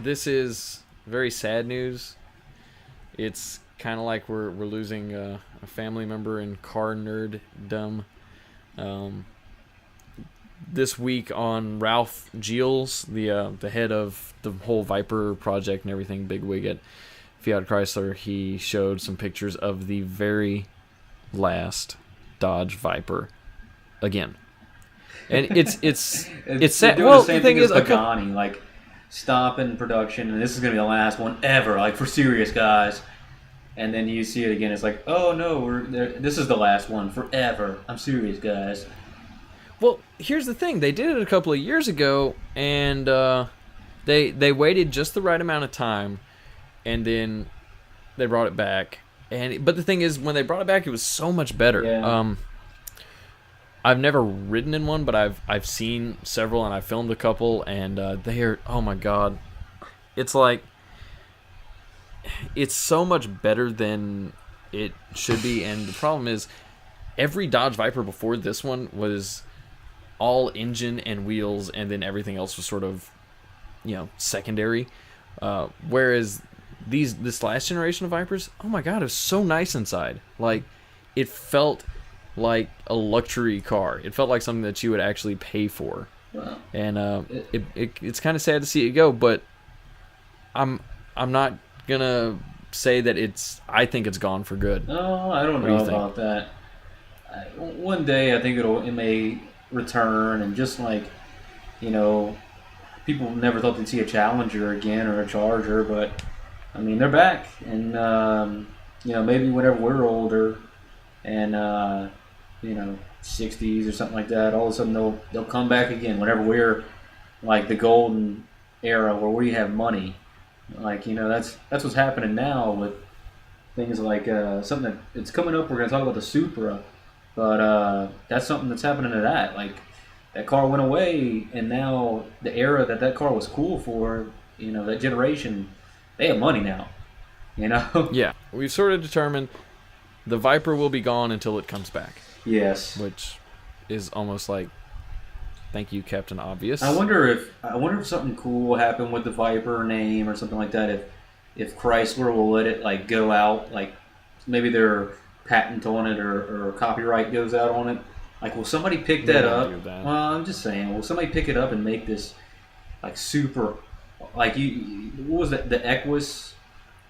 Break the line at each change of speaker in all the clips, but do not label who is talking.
this is very sad news. It's kind of like we're losing a family member in car nerddom. This week on Ralph Gilles, the head of the whole Viper project and everything, bigwig at Fiat Chrysler, he showed some pictures of the very last Dodge Viper again, and it's sad.
Well, the thing is, Pagani, like stopping production, and this is gonna be the last one ever, like for serious guys. And then you see it again. It's like, oh no, this is the last one forever. I'm serious, guys.
Well, here's the thing. They did it a couple of years ago, and they waited just the right amount of time, and then they brought it back. But the thing is, when they brought it back, it was so much better.
Yeah.
I've never ridden in one, but I've seen several, and I filmed a couple, and they are, oh my god, it's like, it's so much better than it should be. And the problem is, every Dodge Viper before this one was all engine and wheels, and then everything else was sort of, secondary. Whereas this last generation of Vipers, oh my god, it was so nice inside. Like, it felt like a luxury car. It felt like something that you would actually pay for.
Wow.
And it's kind of sad to see it go, but I'm not gonna say that I think it's gone for good.
No, I don't know about that. One day I think it may return, and just like, people never thought they'd see a Challenger again or a Charger, but I mean, they're back, and maybe whenever we're older and 60s or something like that, all of a sudden they'll come back again whenever we're like the golden era where we have money. Like, that's what's happening now with things like something that it's coming up. We're going to talk about the Supra, but that's something that's happening to that. Like, that car went away, and now the era that car was cool for, that generation, they have money now,
Yeah, we've sort of determined the Viper will be gone until it comes back.
Yes.
Which is almost like, thank you, Captain Obvious.
I wonder if something cool will happen with the Viper name or something like that. If Chrysler will let it like go out, like maybe their patent on it or copyright goes out on it. Like, will somebody pick that up? Well, I'm just saying, will somebody pick it up and make this like super, like what was that, the Equus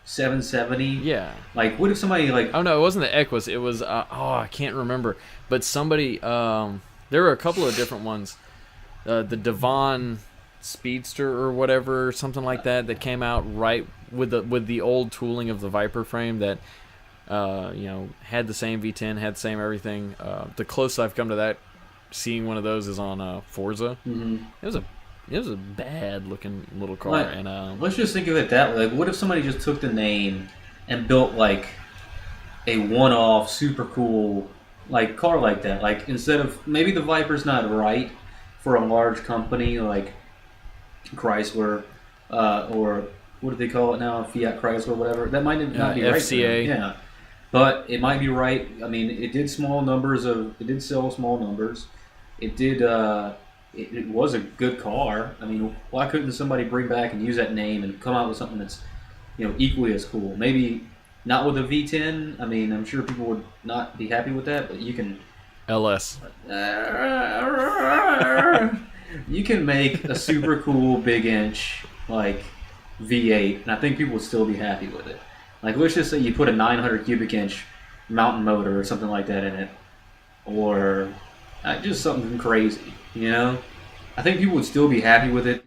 770?
Yeah.
Like, what if somebody like?
Oh no, it wasn't the Equus. It was I can't remember. But somebody there were a couple of different ones. The Devon Speedster or whatever, something like that came out right with the old tooling of the Viper frame that had the same V10, had the same everything. The closest I've come to that, seeing one of those, is on Forza.
Mm-hmm.
It was a bad looking little car.
Like,
and
let's just think of it that way. Like, what if somebody just took the name and built like a one-off, super cool like car like that? Like, instead of, maybe the Viper's not right for a large company like Chrysler, or what do they call it now, Fiat Chrysler, whatever. That might not be right.
FCA.
Yeah, but it might be right. I mean, it did sell small numbers. It did. It was a good car. I mean, why couldn't somebody bring back and use that name and come out with something that's, equally as cool? Maybe not with a V10. I mean, I'm sure people would not be happy with that, but you can.
LS.
You can make a super cool big inch like V8, and I think people would still be happy with it. Like, let's just say you put a 900 cubic inch mountain motor or something like that in it, or just something crazy. I think people would still be happy with it.